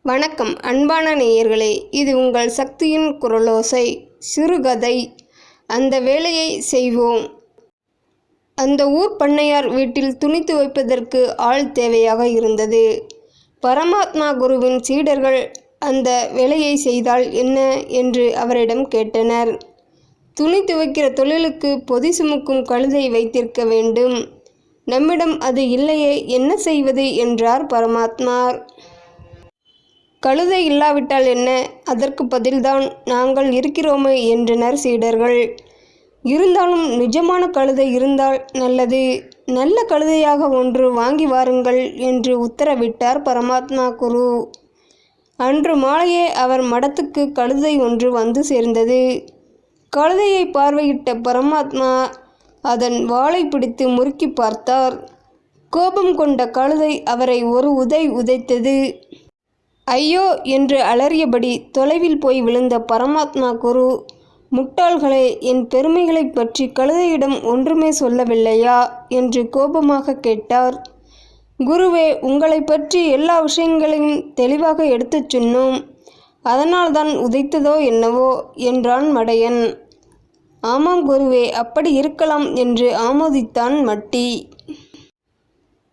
வணக்கம் அன்பான நேயர்களே, இது உங்கள் சக்தியின் குரலோசை. சிறுகதை. அந்த வேலையை செய்வோம். அந்த ஊர் பண்ணையார் வீட்டில் துணி துவைப்பதற்கு ஆள் தேவையாக இருந்தது. பரமாத்மா குருவின் சீடர்கள் அந்த வேலையை செய்தால் என்ன என்று அவரிடம் கேட்டனர். துணி துவைக்கிற தொழிலுக்கு பொதி சுமக்கும் கழுதை வைத்திருக்க வேண்டும். நம்மிடம் அது இல்லையே, என்ன செய்வது என்றார் பரமாத்மா. கழுதை இல்லாவிட்டால் என்ன, அதற்கு பதில்தான் நாங்கள் இருக்கிறோமே என்றனர் சீடர்கள். இருந்தாலும் நிஜமான கழுதை இருந்தால் நல்லது. நல்ல கழுதையாக ஒன்று வாங்கி வாருங்கள் என்று உத்தரவிட்டார் பரமாத்மா குரு. அன்று மாலையே அவர் மடத்துக்கு கழுதை ஒன்று வந்து சேர்ந்தது. கழுதையை பார்வையிட்ட பரமாத்மா அதன் வாலை பிடித்து முறுக்கி பார்த்தார். கோபம் கொண்ட கழுதை அவரை ஒரு உதை உதைத்தது. ஐயோ என்று அலறியபடி தொலைவில் போய் விழுந்த பரமாத்மா குரு, முட்டாள்களே, என் பெருமைகளை பற்றி கழுதையிடம் ஒன்றுமே சொல்லவில்லையா என்று கோபமாக கேட்டார். குருவே, உங்களை பற்றி எல்லா விஷயங்களையும் தெளிவாக எடுத்துச் சொன்னோம். அதனால்தான் உதைத்ததோ என்னவோ என்றான் மடையன். ஆமாம் குருவே, அப்படி இருக்கலாம் என்று ஆமோதித்தான் மட்டி.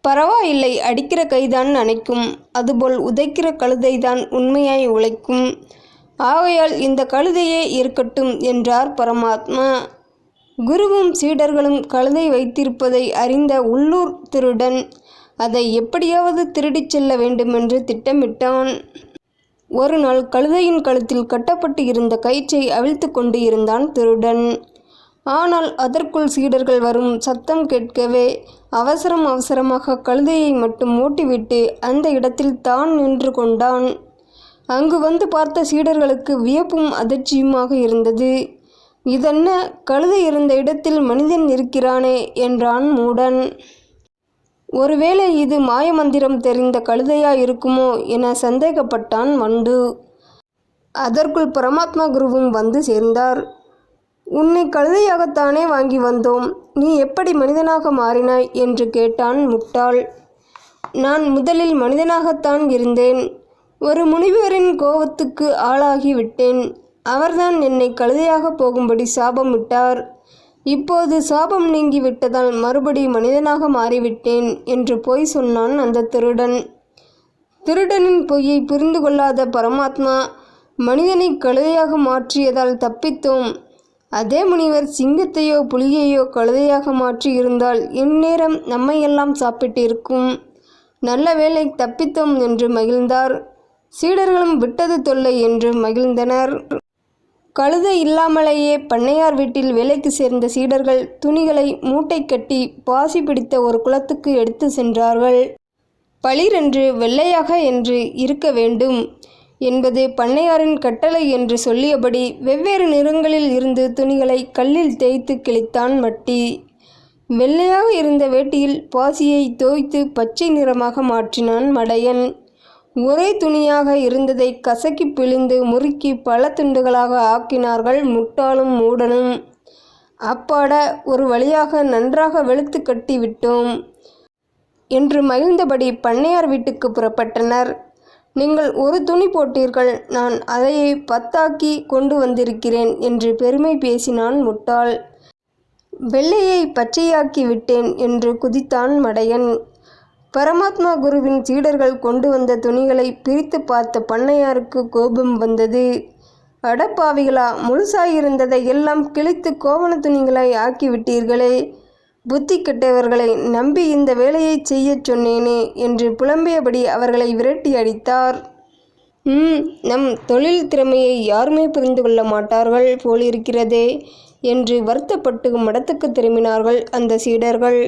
பரவாயில்லை, அடிக்கிற கைதான் அணைக்கும், அதுபோல் உதைக்கிற கழுதைதான் உண்மையாய் உழைக்கும். ஆகையால் இந்த கழுதையே இருக்கட்டும் என்றார் பரமாத்மா. குருவும் சீடர்களும் கழுதை வைத்திருப்பதை அறிந்த உள்ளூர் திருடன் அதை எப்படியாவது திருடிச் செல்ல வேண்டுமென்று திட்டமிட்டான். ஒரு நாள் கழுதையின் கழுத்தில் கட்டப்பட்டு இருந்த கயிற்றை அவிழ்த்து கொண்டு இருந்தான் திருடன். ஆனால் அதற்குள் சீடர்கள் வரும் சத்தம் கேட்கவே அவசரமாக கழுதையை மட்டும் மூட்டிவிட்டு அந்த இடத்தில் தான் நின்று கொண்டான். அங்கு வந்து பார்த்த சீடர்களுக்கு வியப்பும் அதிர்ச்சியுமாக இருந்தது. இதென்ன, கழுதை இருந்த இடத்தில் மனிதன் இருக்கிறானே என்றான் மூடன். ஒருவேளை இது மாயமந்திரம் தெரிந்த கழுதையா இருக்குமோ என சந்தேகப்பட்டான் வண்டு. அதற்குள் பரமாத்மா குருவும் வந்து சேர்ந்தார். உன்னை கழுதையாகத்தானே வாங்கி வந்தோம், நீ எப்படி மனிதனாக மாறினாய் என்று கேட்டான் முட்டாள். நான் முதலில் மனிதனாகத்தான் இருந்தேன். ஒரு முனிவரின் கோபத்துக்கு ஆளாகி விட்டேன். அவர்தான் என்னை கழுதையாக போகும்படி சாபமிட்டார். இப்போது சாபம் நீங்கி விட்டதால் மறுபடி மனிதனாக மாறிவிட்டேன் என்று பொய் சொன்னான் அந்த திருடன். திருடனின் பொய்யை புரிந்து கொள்ளாத பரமாத்மா மனிதனை கழுதையாக மாற்றியதால் தப்பித்தோம். அதே முனிவர் சிங்கத்தையோ புலியையோ கழுதையாக மாற்றி இருந்தால் இந்நேரம் நம்மையெல்லாம் சாப்பிட்டிருக்கும். நல்ல வேளை தப்பித்தோம் என்று மகிழ்ந்தார். சீடர்களும் விட்டது தொல்லை என்று மகிழ்ந்தனர். கழுதை இல்லாமலேயே பண்ணையார் வீட்டில் வேலைக்கு சேர்ந்த சீடர்கள் துணிகளை மூட்டை கட்டி பாசி பிடித்த ஒரு குளத்துக்கு எடுத்து சென்றார்கள். பளிரென்று வெள்ளையாக என்று இருக்க வேண்டும் என்பது பண்ணையாரின் கட்டளை என்று சொல்லியபடி வெவ்வேறு நிறங்களில் இருந்து துணிகளை கல்லில் தேய்த்து கிழித்தான் மட்டி. வெள்ளையாக இருந்த வேட்டியில் பாசியை தோய்த்து பச்சை நிறமாக மாற்றினான் மடையன். ஒரே துணியாக இருந்ததை கசக்கி பிழிந்து முறுக்கி பல துண்டுகளாக ஆக்கினார்கள் முட்டாளும் மூடனும். அப்பாட, ஒரு வழியாக நன்றாக வெளுத்து கட்டி விட்டோம் என்று மகிழ்ந்தபடி பண்ணையார் வீட்டுக்கு புறப்பட்டனர். நீங்கள் ஒரு துணி போட்டீர்கள், நான் அதையே 10 கொண்டு வந்திருக்கிறேன் என்று பெருமை பேசினான் முட்டாள். வெள்ளையை பச்சையாக்கி விட்டேன் என்று குதித்தான் மடையன். பரமாத்மா குருவின் சீடர்கள் கொண்டு வந்த துணிகளை பிரித்து பார்த்த பண்ணையாருக்கு கோபம் வந்தது. அடப்பாவிகளா, முழுசாயிருந்ததை எல்லாம் கிழித்து கோவண துணிகளாய் ஆக்கிவிட்டீர்களே, புத்தி கெட்டவர்களை நம்பி இந்த வேலையை செய்யச் சொன்னேனே என்று புலம்பியபடி அவர்களை விரட்டி அடித்தார். நம் தொழில் திறமையை யாருமே புரிந்து கொள்ள மாட்டார்கள் போலிருக்கிறதே என்று வருத்தப்பட்டு மடத்துக்கு திரும்பினார்கள் அந்த சீடர்கள்.